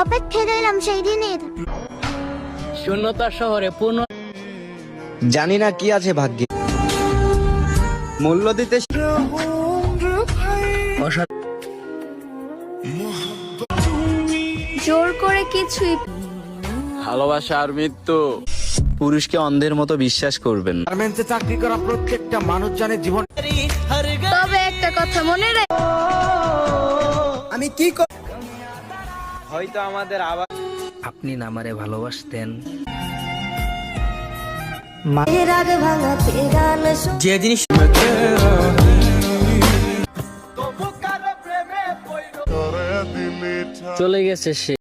অপেক্ষা রইলাম সেই দিনের। শূন্যতার শহরে পূর্ণ জানি না কি আছে ভাগ্যে, মূল্য দিতে জোর করে কিছুই ভালোবাসা আর মৃত্যু। পুরুষকে অন্ধের মতো বিশ্বাস করবেন না। গার্মেন্টসে চাকরি করা প্রত্যেকটা মানুষ জানে জীবন। তবে একটা কথা মনে রাখ, আমি কি হয়তো আমাদের আবার আপনি না আমারে ভালোবাসতেন। যে জিনিস চলে গেছে সে।